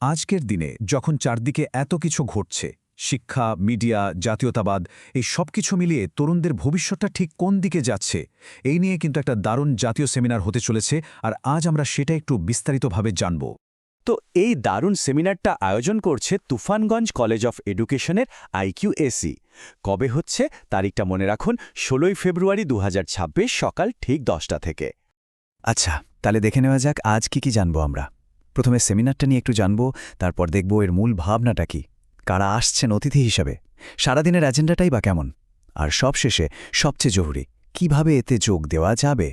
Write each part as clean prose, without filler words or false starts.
আজকের দিনে যখন চারদিকে এত কিছু ঘটছে, শিক্ষা, মিডিয়া, জাতীয়তাবাদ, এই সব কিছু মিলিয়ে তরুণদের ভবিষ্যৎটা ঠিক কোন দিকে যাচ্ছে, এই নিয়ে কিন্তু একটা দারুণ জাতীয় সেমিনার হতে চলেছে, আর আজ আমরা সেটা একটু বিস্তারিতভাবে জানব। তো এই দারুণ সেমিনারটা আয়োজন করছে তুফানগঞ্জ কলেজ অফ এডুকেশনের IQAC। কবে হচ্ছে তারিখটা মনে রাখুন, 16ই ফেব্রুয়ারি 2026 সকাল ঠিক 10টা থেকে। আচ্ছা, তাহলে দেখে নেওয়া যাক আজ কি জানবো আমরা। প্রথমে সেমিনারটা নিয়ে একটু জানবো, তারপর দেখব এর মূল ভাবনাটা কি, কারা আসছেন অতিথি হিসাবে, সারাদিনের এজেন্ডাটাই বা কেমন, আর সবশেষে সবচেয়ে জরুরি, কিভাবে এতে যোগ দেওয়া যাবে।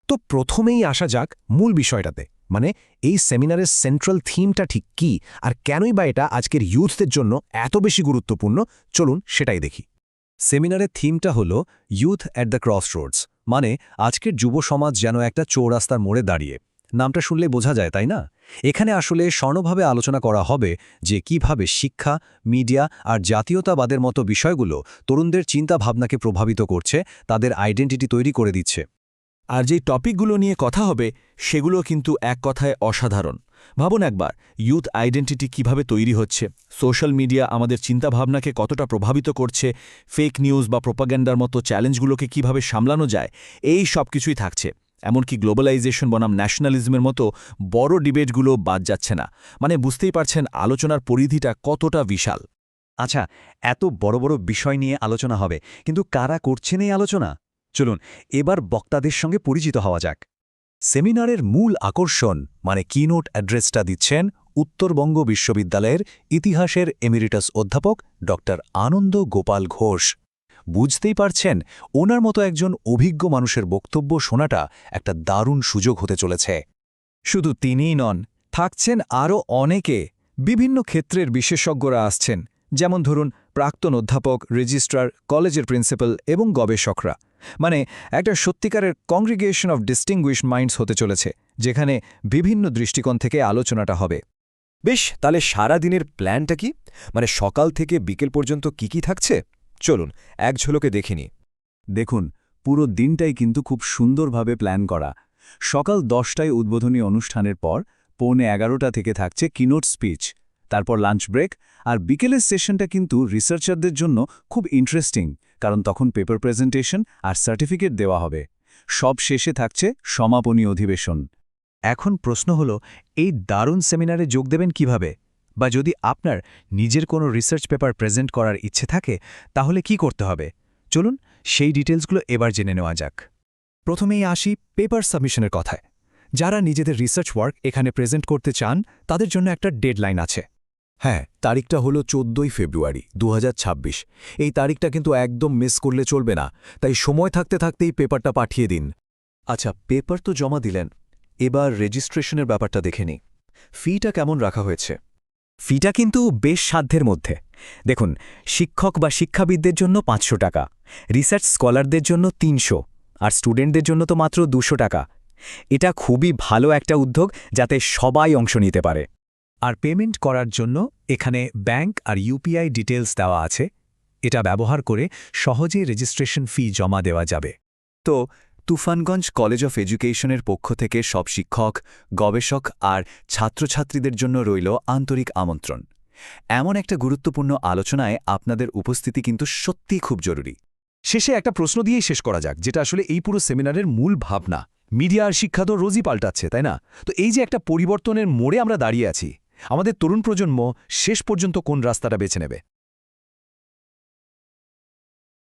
তো প্রথমেই আসা যাক মূল বিষয়টাতে, মানে এই সেমিনারের সেন্ট্রাল থিমটা ঠিক কি, আর কেনই বা এটা আজকের ইয়ুথদের জন্য এত বেশি গুরুত্বপূর্ণ, চলুন সেটাই দেখি। সেমিনারের থিমটা হল ইয়ুথ অ্যাট দ্য ক্রসরোডস, মানে আজকের যুব সমাজ যেন একটা চৌরাস্তার মোড়ে দাঁড়িয়ে। নামটা শুনলে বোঝা যায়, তাই না? এখানে আসলে স্বর্ণভাবে আলোচনা করা হবে যে কিভাবে শিক্ষা, মিডিয়া আর জাতীয়তাবাদের মতো বিষয়গুলো তরুণদের চিন্তাভাবনাকে প্রভাবিত করছে, তাদের আইডেন্টিটি তৈরি করে দিচ্ছে। আর যেই টপিকগুলো নিয়ে কথা হবে সেগুলো কিন্তু এক কথায় অসাধারণ। ভাবুন একবার, ইয়ুথ আইডেন্টিটি কিভাবে তৈরি হচ্ছে, সোশ্যাল মিডিয়া আমাদের চিন্তাভাবনাকে কতটা প্রভাবিত করছে, ফেক নিউজ বা প্রোপাগ্যান্ডার মতো চ্যালেঞ্জগুলোকে কিভাবে সামলানো যায়, এই সব কিছুই থাকছে। এমনকি গ্লোবালাইজেশন বনাম ন্যাশনালিজমের মতো বড় ডিবেটগুলো বাদ যাচ্ছে না। মানে বুঝতেই পারছেন আলোচনার পরিধিটা কতটা বিশাল। আচ্ছা, এত বড় বড় বিষয় নিয়ে আলোচনা হবে, কিন্তু কারা করছেন এই আলোচনা? চলুন এবার বক্তাদের সঙ্গে পরিচিত হওয়া যাক। সেমিনারের মূল আকর্ষণ মানে কিনোট অ্যাড্রেসটা দিচ্ছেন উত্তরবঙ্গ বিশ্ববিদ্যালয়ের ইতিহাসের এমিরিটাস অধ্যাপক ড আনন্দ গোপাল ঘোষ। বুঝতেই পারছেন, ওনার মতো একজন অভিজ্ঞ মানুষের বক্তব্য শোনাটা একটা দারুণ সুযোগ হতে চলেছে। শুধু তিনিই নন, থাকছেন আরও অনেকে। বিভিন্ন ক্ষেত্রের বিশেষজ্ঞরা আসছেন, যেমন ধরুন প্রাক্তন অধ্যাপক, রেজিস্ট্রার, কলেজের প্রিন্সিপাল এবং গবেষকরা। মানে একটা সত্যিকারের কংগ্রিগেশন অফ ডিস্টিংগুইশড মাইন্ডস হতে চলেছে, যেখানে বিভিন্ন দৃষ্টিকোণ থেকে আলোচনাটা হবে। বেশ, তাহলে সারা দিনের প্ল্যানটা কি, মানে সকাল থেকে বিকেল পর্যন্ত কি থাকছে, চলুন এক ঝলকে দেখিনি। দেখুন, পুরো দিনটাই কিন্তু খুব সুন্দরভাবে প্ল্যান করা। সকাল 10টায় উদ্বোধনী অনুষ্ঠানের পর 11:15 থেকে থাকছে কিনোট স্পিচ, তারপর লাঞ্চ ব্রেক, আর বিকেলের সেশনটা কিন্তু রিসার্চারদের জন্য খুব ইন্টারেস্টিং, কারণ তখন পেপার প্রেজেন্টেশন আর সার্টিফিকেট দেওয়া হবে। সব শেষে থাকছে সমাপনী অধিবেশন। এখন প্রশ্ন হলো, এই দারুণ সেমিনারে যোগ দেবেন কিভাবে? বা যদি আপনার নিজের কোনো রিসার্চ পেপার প্রেজেন্ট করার ইচ্ছে থাকে, তাহলে কি করতে হবে? চলুন সেই ডিটেলসগুলো এবার জেনে নেওয়া যাক। প্রথমেই আসি পেপার সাবমিশনের কথায়। যারা নিজেদের রিসার্চ ওয়ার্ক এখানে প্রেজেন্ট করতে চান, তাদের জন্য একটা ডেডলাইন আছে। হ্যাঁ, তারিখটা হলো 14ই ফেব্রুয়ারি 2026। এই তারিখটা কিন্তু একদম মিস করলে চলবে না, তাই সময় থাকতে থাকতেই পেপারটা পাঠিয়ে দিন। আচ্ছা, পেপার তো জমা দিলেন, এবার রেজিস্ট্রেশনের ব্যাপারটা দেখে নিই। ফিটা কেমন রাখা হয়েছে? ফিটা কিন্তু বেশ সাধ্যের মধ্যে। দেখুন, শিক্ষক বা শিক্ষাবিদদের জন্য 500 টাকা, রিসার্চ স্কলারদের জন্য 300, আর স্টুডেন্টদের জন্য তো মাত্র 200 টাকা। এটা খুবই ভালো একটা উদ্যোগ, যাতে সবাই অংশ নিতে পারে। আর পেমেন্ট করার জন্য এখানে ব্যাংক আর ইউপিআই ডিটেলস দেওয়া আছে। এটা ব্যবহার করে সহজেই রেজিস্ট্রেশন ফি জমা দেওয়া যাবে। তো তুফানগঞ্জ কলেজ অফ এডুকেশনের পক্ষ থেকে সব শিক্ষক, গবেষক আর ছাত্রছাত্রীদের জন্য রইল আন্তরিক আমন্ত্রণ। এমন একটা গুরুত্বপূর্ণ আলোচনায় আপনাদের উপস্থিতি কিন্তু সত্যিই খুব জরুরি। শেষে একটা প্রশ্ন দিয়েই শেষ করা যাক, যেটা আসলে এই পুরো সেমিনারের মূল ভাবনা। মিডিয়া আর শিক্ষা তো রোজই পাল্টাচ্ছে, তাই না? তো এই যে একটা পরিবর্তনের মোড়ে আমরা দাঁড়িয়ে আছি, আমাদের তরুণ প্রজন্ম শেষ পর্যন্ত কোন রাস্তাটা বেছে নেবে?